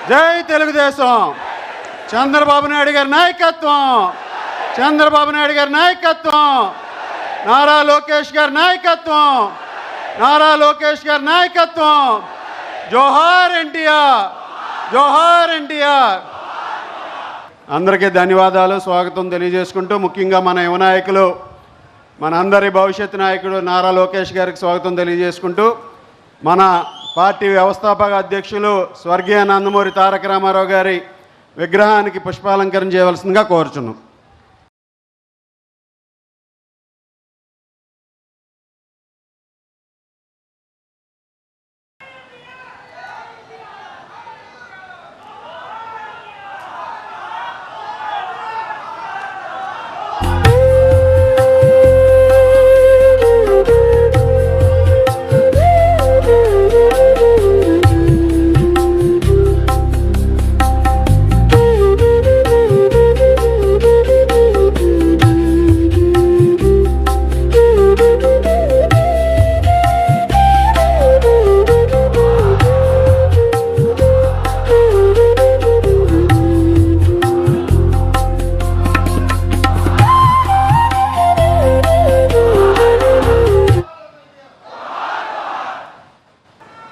జై తెలుగుదేశం. చంద్రబాబు నాయుడు గారి నాయకత్వం, చంద్రబాబు నాయుడు గారి నాయకత్వం, నారా లోకేష్ గారి నాయకత్వం, నారా లోకేష్ గారి నాయకత్వం. జోహార్ ఎన్టీఆర్, జోహార్ ఎన్టీఆర్. అందరికీ ధన్యవాదాలు, స్వాగతం తెలియజేసుకుంటూ ముఖ్యంగా మన యువ నాయకులు, మన అందరి భవిష్యత్ నాయకుడు నారా లోకేష్ గారికి స్వాగతం తెలియజేసుకుంటూ మన పార్టీ వ్యవస్థాపక అధ్యక్షులు స్వర్గీయ నందమూరి తారక రామారావు గారి విగ్రహానికి పుష్పాలంకరణ చేయవలసిందిగా కోరుచున్నాం.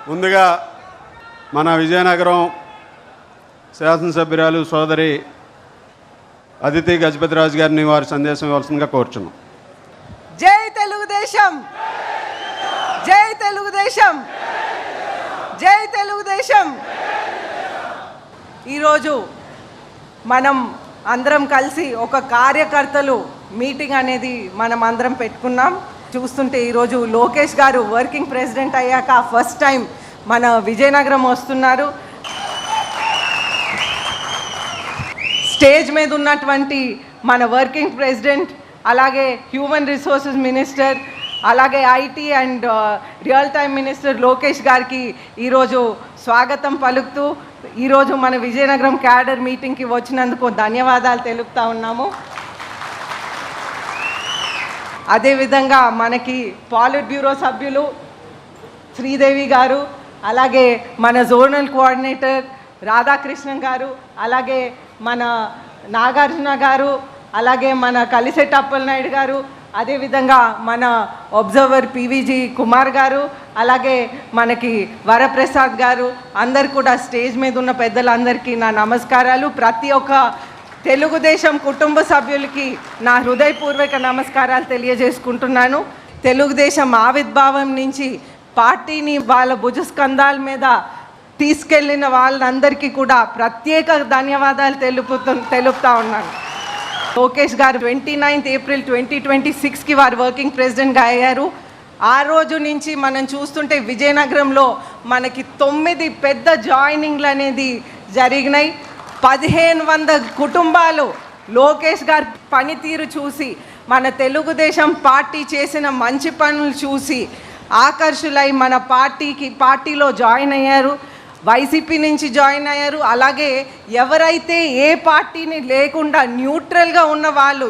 ముందుగా మన విజయనగరం శాసనసభ్యురాలు సోదరి అదితి గజపతిరాజు గారిని వారి సందేశం ఇవ్వాల్సిందిగా కోరుచున్నాం. జై తెలుగుదేశం, జై తెలుగుదేశం, జై తెలుగుదేశం. ఈరోజు మనం అందరం కలిసి ఒక కార్యకర్తలు మీటింగ్ అనేది మనం అందరం పెట్టుకున్నాం. చూస్తుంటే ఈరోజు లోకేష్ గారు వర్కింగ్ ప్రెసిడెంట్ అయ్యాక ఫస్ట్ టైం మన విజయనగరం వస్తున్నారు. స్టేజ్ మీద ఉన్నటువంటి మన వర్కింగ్ ప్రెసిడెంట్, అలాగే హ్యూమన్ రిసోర్సెస్ మినిస్టర్, అలాగే IT and real time minister Lokesh గారికి ఈరోజు స్వాగతం పలుకుతూ ఈరోజు మన విజయనగరం క్యాడర్ మీటింగ్కి వచ్చినందుకు ధన్యవాదాలు తెలుపుతా ఉన్నాము. అదేవిధంగా మనకి పాలిట్ బ్యూరో సభ్యులు శ్రీదేవి గారు, అలాగే మన జోనల్ కోఆర్డినేటర్ రాధాకృష్ణన్ గారు, అలాగే మన నాగార్జున గారు, అలాగే మన కలిశెట్టి అప్పలనాయుడు గారు, అదేవిధంగా మన అబ్జర్వర్ పివిజి కుమార్ గారు, అలాగే మనకి వరప్రసాద్ గారు, అందరు కూడా స్టేజ్ మీద ఉన్న పెద్దలందరికీ నా నమస్కారాలు. ప్రతి ఒక్క తెలుగుదేశం కుటుంబ సభ్యులకి నా హృదయపూర్వక నమస్కారాలు తెలియజేసుకుంటున్నాను. తెలుగుదేశం ఆవిర్భావం నుంచి పార్టీని వాళ్ళ భుజస్కంధాల మీద తీసుకెళ్లిన వాళ్ళందరికీ కూడా ప్రత్యేక ధన్యవాదాలు తెలుపుతా ఉన్నాను. లోకేష్ గారు 29 ఏప్రిల్ 2026కి వారు వర్కింగ్ ప్రెసిడెంట్గా అయ్యారు. ఆ రోజు నుంచి మనం చూస్తుంటే విజయనగరంలో మనకి 9 పెద్ద జాయినింగ్లు అనేది జరిగినాయి. 1500 కుటుంబాలు లోకేష్ గారి పనితీరు చూసి, మన తెలుగుదేశం పార్టీ చేసిన మంచి పనులు చూసి ఆకర్షులై మన పార్టీలో జాయిన్ అయ్యారు. వైసీపీ నుంచి జాయిన్ అయ్యారు. అలాగే ఎవరైతే ఏ పార్టీని లేకుండా న్యూట్రల్గా ఉన్న వాళ్ళు,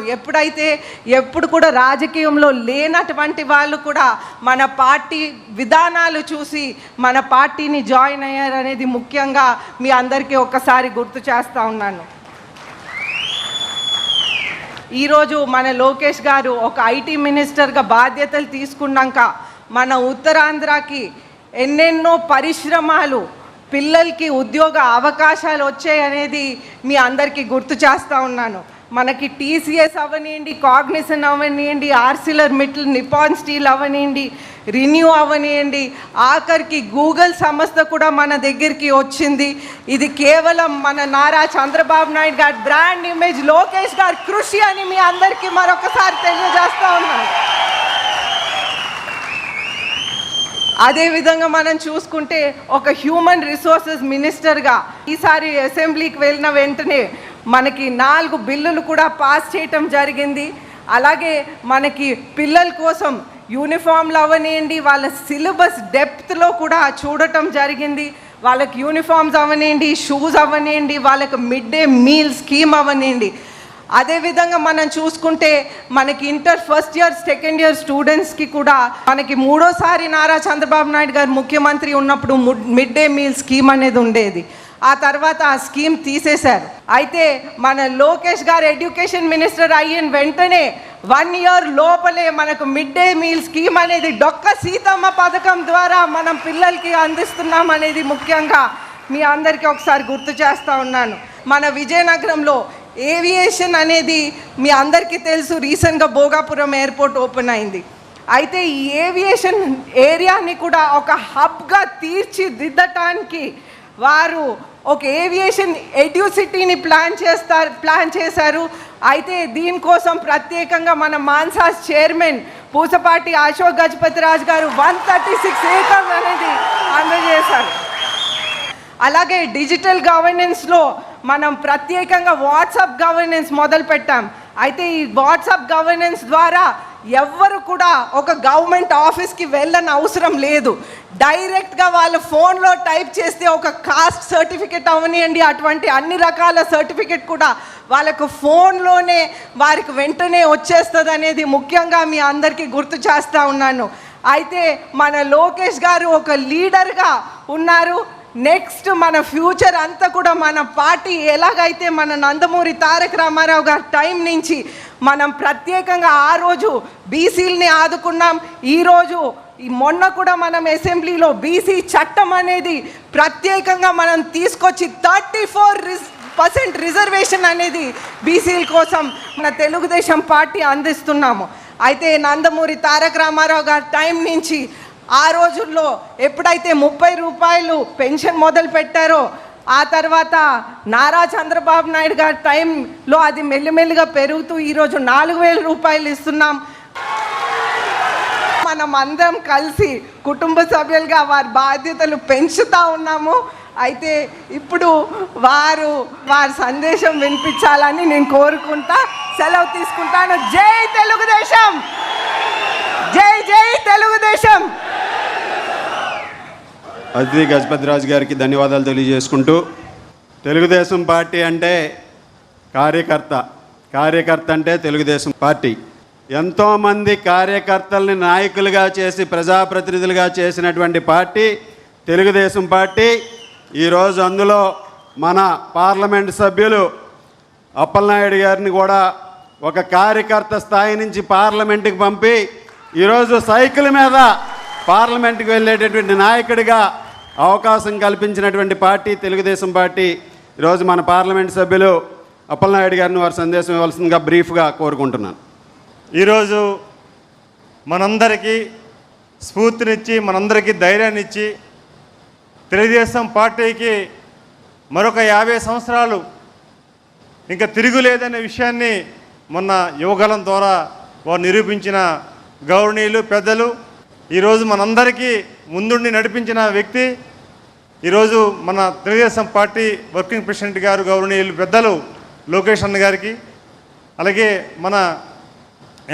ఎప్పుడు కూడా రాజకీయంలో లేనటువంటి వాళ్ళు కూడా మన పార్టీ విధానాలు చూసి మన పార్టీని జాయిన్ అయ్యారు అనేది ముఖ్యంగా మీ అందరికీ ఒక్కసారి గుర్తు చేస్తూ ఉన్నాను. ఈరోజు మన లోకేష్ గారు ఒక ఐటీ మినిస్టర్గా బాధ్యతలు తీసుకున్నాక మన ఉత్తరాంధ్రకి ఎన్నెన్నో పరిశ్రమలు, పిల్లలకి ఉద్యోగ అవకాశాలు వచ్చాయనేది మీ అందరికీ గుర్తు చేస్తూ ఉన్నాను. మనకి టీసీఎస్ అవనివ్వండి, కాగ్నిసన్ అవనివ్వండి, ఆర్సిలర్ మిట్టల్, నిపాన్ స్టీల్ అవనివ్వండి, రిన్యూ అవనివ్వండి, ఆఖరికి గూగుల్ సంస్థ కూడా మన దగ్గరికి వచ్చింది. ఇది కేవలం మన నారా చంద్రబాబు నాయుడు గారి బ్రాండ్ ఇమేజ్, లోకేష్ గారి కృషి అని మీ అందరికీ మరొకసారి తెలియజేస్తూ ఉన్నాను. అదేవిధంగా మనం చూసుకుంటే ఒక హ్యూమన్ రిసోర్సెస్ మినిస్టర్గా ఈసారి అసెంబ్లీకి వెళ్ళిన వెంటనే మనకి 4 బిల్లులు కూడా పాస్ చేయటం జరిగింది. అలాగే మనకి పిల్లల కోసం యూనిఫామ్లు అవనివ్వండి, వాళ్ళ సిలబస్ డెప్త్లో కూడా చూడటం జరిగింది. వాళ్ళకి యూనిఫామ్స్ అవనివ్వండి, షూస్ అవనివ్వండి, వాళ్ళకి మిడ్ డే మీల్ స్కీమ్ అవనివ్వండి. అదేవిధంగా మనం చూసుకుంటే మనకి inter first year, second year స్టూడెంట్స్కి కూడా మనకి 3వ నారా చంద్రబాబు నాయుడు గారు ముఖ్యమంత్రి ఉన్నప్పుడు మిడ్ డే మీల్ స్కీమ్ అనేది ఉండేది. ఆ తర్వాత ఆ స్కీమ్ తీసేశారు. అయితే మన లోకేష్ గారు ఎడ్యుకేషన్ మినిస్టర్ అయిన వెంటనే 1 ఇయర్ లోపలే మనకు మిడ్ డే మీల్ స్కీమ్ అనేది డొక్క సీతమ్మ పథకం ద్వారా మనం పిల్లలకి అందిస్తున్నాం అనేది ముఖ్యంగా మీ అందరికీ ఒకసారి గుర్తు చేస్తూ ఉన్నాను. మన విజయనగరంలో ఏవియేషన్ అనేది మీ అందరికీ తెలుసు, రీసెంట్గా భోగాపురం ఎయిర్పోర్ట్ ఓపెన్ అయింది. అయితే ఈ ఏవియేషన్ ఏరియాని కూడా ఒక హబ్గా తీర్చిదిద్దటానికి వారు ఒక ఏవియేషన్ ఎడ్యూసిటీని ప్లాన్ చేశారు. అయితే దీనికోసం ప్రత్యేకంగా మన మాన్సాస్ చైర్మన్ పూసపాటి అశోక్ గజపతి రాజు గారు 136 ఏకర్స్ అనేది అందజేశారు. అలాగే డిజిటల్ గవర్నెన్స్లో మనం ప్రత్యేకంగా వాట్సాప్ గవర్నెన్స్ మొదలు పెట్టాం. అయితే ఈ వాట్సాప్ గవర్నెన్స్ ద్వారా ఎవ్వరు కూడా ఒక గవర్నమెంట్ ఆఫీస్కి వెళ్ళని అవసరం లేదు. డైరెక్ట్గా వాళ్ళ ఫోన్లో టైప్ చేస్తే ఒక కాస్ట్ సర్టిఫికెట్ అవనివ్వండి, అటువంటి అన్ని రకాల సర్టిఫికెట్ కూడా వాళ్ళకు ఫోన్లోనే వారికి వెంటనే వచ్చేస్తుంది అనేది ముఖ్యంగా మీ అందరికీ గుర్తు చేస్తూ ఉన్నాను. అయితే మన లోకేష్ గారు ఒక లీడర్గా ఉన్నారు. నెక్స్ట్ మన ఫ్యూచర్ అంతా కూడా మన పార్టీ ఎలాగైతే మన నందమూరి తారక రామారావు గారి టైం నుంచి మనం ప్రత్యేకంగా ఆ రోజు బీసీలని ఆదుకున్నాం. ఈరోజు మొన్న కూడా మనం అసెంబ్లీలో బీసీ చట్టం అనేది ప్రత్యేకంగా మనం తీసుకొచ్చి 34% రిజర్వేషన్ అనేది బీసీల కోసం మన తెలుగుదేశం పార్టీ అందిస్తున్నాము. అయితే నందమూరి తారక రామారావు గారి టైం నుంచి ఆ రోజుల్లో ఎప్పుడైతే 30 రూపాయలు పెన్షన్ మొదలు పెట్టారో ఆ తర్వాత నారా చంద్రబాబు నాయుడు గారి టైంలో అది మెల్లిమెల్లిగా పెరుగుతూ ఈరోజు 4,000 రూపాయలు ఇస్తున్నాం. మనం అందరం కలిసి కుటుంబ సభ్యులుగా వారి బాధ్యతలు పెంచుతూ ఉన్నాము. అయితే ఇప్పుడు వారి సందేశం వినిపించాలని నేను కోరుకుంటా సెలవు తీసుకుంటాను. జై తెలుగుదేశం, జై జై తెలుగుదేశం. అతిథి గజపతిరాజు గారికి ధన్యవాదాలు తెలియజేసుకుంటూ, తెలుగుదేశం పార్టీ అంటే కార్యకర్త అంటే తెలుగుదేశం పార్టీ. ఎంతోమంది కార్యకర్తల్ని నాయకులుగా చేసి ప్రజాప్రతినిధులుగా చేసినటువంటి పార్టీ తెలుగుదేశం పార్టీ. ఈరోజు అందులో మన పార్లమెంట్ సభ్యులు అప్పలనాయుడు గారిని కూడా ఒక కార్యకర్త స్థాయి నుంచి పార్లమెంటుకి పంపి ఈరోజు సైకిల్ మీద పార్లమెంటుకి వెళ్ళేటటువంటి నాయకుడిగా అవకాశం కల్పించినటువంటి పార్టీ తెలుగుదేశం పార్టీ. ఈరోజు మన పార్లమెంట్ సభ్యులు అప్పలనాయుడు గారిని వారి సందేశం ఇవ్వాల్సిందిగా బ్రీఫ్గా కోరుకుంటున్నాను. ఈరోజు మనందరికీ స్ఫూర్తినిచ్చి మనందరికీ ధైర్యాన్ని ఇచ్చి తెలుగుదేశం పార్టీకి మరొక 50 సంవత్సరాలు ఇంకా తిరుగులేదనే విషయాన్ని మొన్న యువగలం ద్వారా వారు నిరూపించిన గౌరవనీయులు పెద్దలు, ఈరోజు మనందరికీ ముందుండి నడిపించిన వ్యక్తి, ఈరోజు మన తెలుగుదేశం పార్టీ వర్కింగ్ ప్రెసిడెంట్ గారు గౌరవనీయులు పెద్దలు లోకేష్ అన్న గారికి, అలాగే మన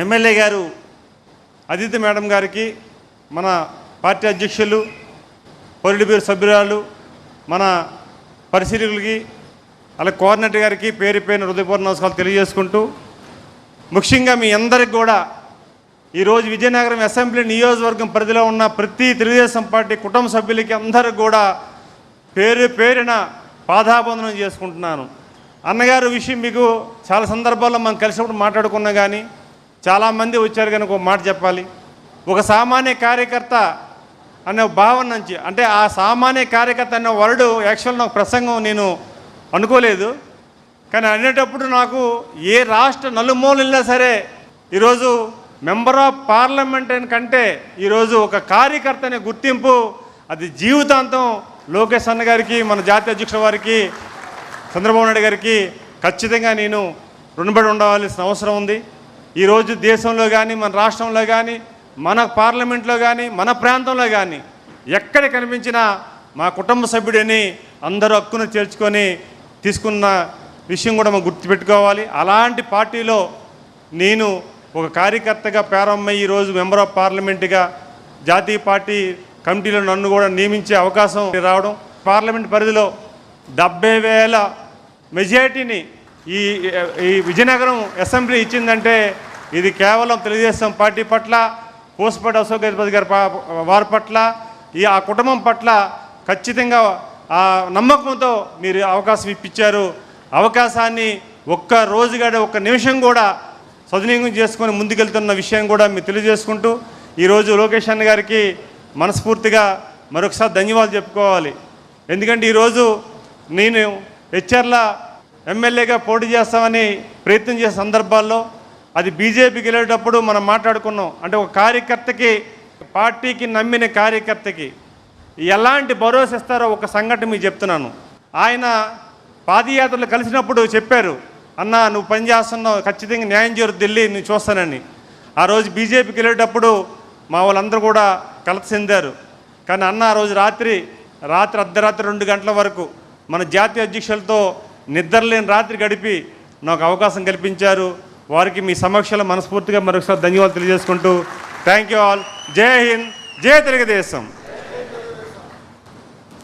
ఎమ్మెల్యే గారు అదితి మేడం గారికి, మన పార్టీ అధ్యక్షులు, పొలిట్ బ్యూరో సభ్యురాలు, మన పరిశీలకులకి, అలాగే కోఆర్డినేటర్ గారికి పేరు పేరున హృదయపూర్వక నమస్కారాలు తెలియజేసుకుంటూ, ముఖ్యంగా మీ అందరికి కూడా ఈరోజు విజయనగరం అసెంబ్లీ నియోజకవర్గం పరిధిలో ఉన్న ప్రతి తెలుగుదేశం పార్టీ కుటుంబ సభ్యులకి అందరికి కూడా పేరు పేరున పాదాబంధనం చేసుకుంటున్నాను. అన్నగారు విషయం మీకు చాలా సందర్భాల్లో మనం కలిసినప్పుడు మాట్లాడుకున్నా కానీ చాలామంది వచ్చారు కనుక ఒక మాట చెప్పాలి. ఒక సామాన్య కార్యకర్త అనే భావన నుంచి, అంటే ఆ సామాన్య కార్యకర్త అనే వర్డ్ యాక్చువల్ నాకు ప్రసంగం నేను అనుకోలేదు, కానీ అనేటప్పుడు నాకు ఏ రాష్ట్ర నలుమూలైనా సరే ఈరోజు మెంబర్ ఆఫ్ పార్లమెంట్ అని కంటే ఈరోజు ఒక కార్యకర్త అనే గుర్తింపు అది జీవితాంతం లోకేష్ అన్న గారికి, మన జాతీయ అధ్యక్షుల వారికి, చంద్రబాబు నాయుడు గారికి ఖచ్చితంగా నేను రుణపడి ఉండవలసిన అవసరం ఉంది. ఈరోజు దేశంలో కానీ, మన రాష్ట్రంలో కానీ, మన పార్లమెంట్లో కానీ, మన ప్రాంతంలో కానీ ఎక్కడ కనిపించినా మా కుటుంబ సభ్యుడని అందరూ హక్కును చేర్చుకొని తీసుకున్న విషయం కూడా మనం గుర్తుపెట్టుకోవాలి. అలాంటి పార్టీలో నేను ఒక కార్యకర్తగా ప్రారంభమై ఈరోజు మెంబర్ ఆఫ్ పార్లమెంట్గా జాతీయ పార్టీ కమిటీలో నన్ను కూడా నియమించే అవకాశం రావడం, పార్లమెంట్ పరిధిలో 70,000 మెజారిటీని ఈ విజయనగరం అసెంబ్లీ ఇచ్చిందంటే ఇది కేవలం తెలుగుదేశం పార్టీ పట్ల, పూసపాటి అశోక్ గజపతి గారి వారి పట్ల, ఆ కుటుంబం పట్ల ఖచ్చితంగా ఆ నమ్మకంతో మీరు అవకాశం ఇప్పించారు. అవకాశాన్ని ఒక్క రోజు కూడా, ఒక్క నిమిషం కూడా సద్వినియోగం చేసుకొని ముందుకెళ్తున్న విషయం కూడా మీరు తెలియజేసుకుంటూ ఈరోజు లోకేష్ అన్న గారికి మనస్ఫూర్తిగా మరొకసారి ధన్యవాదాలు చెప్పుకోవాలి. ఎందుకంటే ఈరోజు నేను హెచ్ఆర్ల ఎమ్మెల్యేగా పోటీ చేస్తామని ప్రయత్నం చేసే సందర్భాల్లో అది బీజేపీకి వెళ్ళేటప్పుడు మనం మాట్లాడుకున్నాం. అంటే ఒక కార్యకర్తకి, పార్టీకి నమ్మిన కార్యకర్తకి ఎలాంటి భరోసా ఇస్తారో ఒక సంఘటన మీకు చెప్తున్నాను. ఆయన పాదయాత్రలు కలిసినప్పుడు చెప్పారు, అన్న నువ్వు పని చేస్తున్నావు, ఖచ్చితంగా న్యాయం జరుగుతుంది, నువ్వు చూస్తానని. ఆ రోజు బీజేపీకి వెళ్ళేటప్పుడు మా వాళ్ళందరూ కూడా కలత చెందారు. కానీ అన్న ఆ రోజు రాత్రి అర్ధరాత్రి 2 గంటల వరకు మన జాతీయ అధ్యక్షులతో నిద్రలేని రాత్రి గడిపి నాకు అవకాశం కల్పించారు. వారికి మీ సమక్షంలో మనస్ఫూర్తిగా మరొకసారి ధన్యవాదాలు తెలియజేసుకుంటూ థ్యాంక్ యూ ఆల్. జై హింద్, జై తెలుగుదేశం.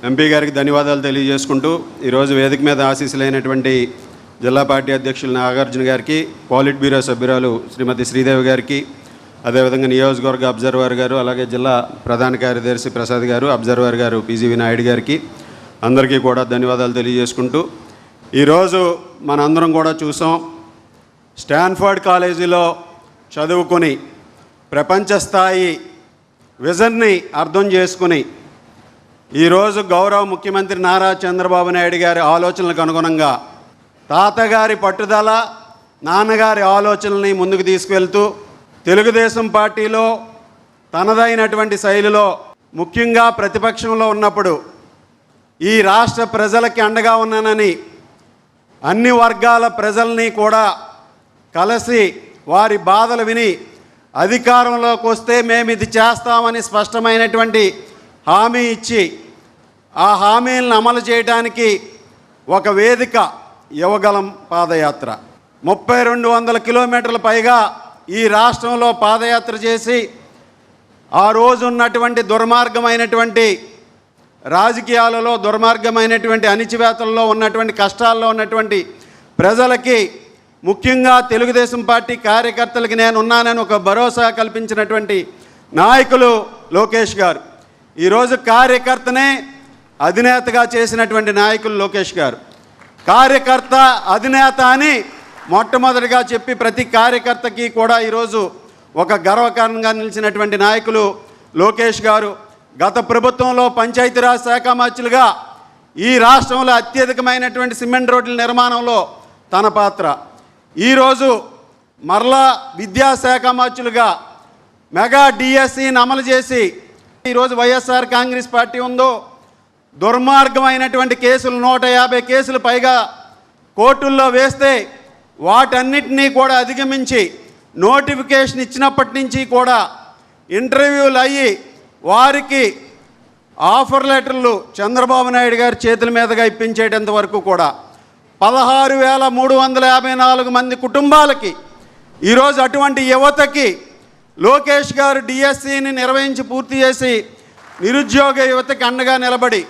ఎంపీ గారికి ధన్యవాదాలు తెలియజేసుకుంటూ ఈరోజు వేదిక మీద ఆశీస్సులైనటువంటి జిల్లా పార్టీ అధ్యక్షులు నాగార్జున గారికి, పాలిట్ బ్యూరో సభ్యురాలు శ్రీమతి శ్రీదేవి గారికి, అదేవిధంగా నియోజకవర్గ అబ్జర్వర్ గారు, అలాగే జిల్లా ప్రధాన కార్యదర్శి ప్రసాద్ గారు, అబ్జర్వర్ గారు పిజివి నాయుడు గారికి అందరికీ కూడా ధన్యవాదాలు తెలియజేసుకుంటూ ఈరోజు మనందరం కూడా చూసాం, స్టాన్ఫర్డ్ కాలేజీలో చదువుకొని ప్రపంచ స్థాయి విజన్ని అర్థం చేసుకుని ఈరోజు గౌరవ ముఖ్యమంత్రి నారా చంద్రబాబు నాయుడు గారి ఆలోచనలకు అనుగుణంగా తాతగారి పట్టుదల, నాన్నగారి ఆలోచనల్ని ముందుకు తీసుకువెళ్తూ తెలుగుదేశం పార్టీలో తనదైనటువంటి శైలిలో, ముఖ్యంగా ప్రతిపక్షంలో ఉన్నప్పుడు ఈ రాష్ట్ర ప్రజలకి అండగా ఉన్నానని అన్ని వర్గాల ప్రజల్ని కూడా కలిసి వారి బాధలు విని అధికారంలోకి వస్తే మేము ఇది చేస్తామని స్పష్టమైనటువంటి హామీ ఇచ్చి ఆ హామీలను అమలు చేయడానికి ఒక వేదిక యువగలం పాదయాత్ర 3200 కిలోమీటర్ల పైగా ఈ రాష్ట్రంలో పాదయాత్ర చేసి ఆ రోజు ఉన్నటువంటి దుర్మార్గమైనటువంటి రాజకీయాలలో, దుర్మార్గమైనటువంటి అణిచివేతల్లో ఉన్నటువంటి కష్టాల్లో ఉన్నటువంటి ప్రజలకి, ముఖ్యంగా తెలుగుదేశం పార్టీ కార్యకర్తలకి నేను ఉన్నానని ఒక భరోసా కల్పించినటువంటి నాయకులు లోకేష్ గారు. ఈరోజు కార్యకర్తనే అధినేతగా చేసినటువంటి నాయకులు లోకేష్ గారు. కార్యకర్త అధినేత అని మొట్టమొదటిగా చెప్పి ప్రతి కార్యకర్తకి కూడా ఈరోజు ఒక గర్వకారణంగా నిలిచినటువంటి నాయకులు లోకేష్ గారు. గత ప్రభుత్వంలో పంచాయతీరాజ్ శాఖ మంత్రులుగా ఈ రాష్ట్రంలో అత్యధికమైనటువంటి సిమెంట్ రోడ్ల నిర్మాణంలో తన పాత్ర, ఈరోజు మరలా విద్యాశాఖ మంత్రులుగా మెగా డిఎస్సిని అమలు చేసి ఈరోజు వైఎస్ఆర్ కాంగ్రెస్ పార్టీ ఉందో దుర్మార్గమైనటువంటి కేసులు 150 కేసులు పైగా కోర్టుల్లో వేస్తే వాటన్నిటినీ కూడా అధిగమించి నోటిఫికేషన్ ఇచ్చినప్పటి నుంచి కూడా ఇంటర్వ్యూలు అయ్యి వారికి ఆఫర్ లెటర్లు చంద్రబాబు నాయుడు గారి చేతుల మీదుగా ఇప్పించేటంత వరకు కూడా 16,354 మంది కుటుంబాలకి ఈరోజు అటువంటి యువతకి లోకేష్ గారు డిఎస్సిని నిర్వహించి పూర్తి చేసి నిరుద్యోగ యువతకి అండగా నిలబడి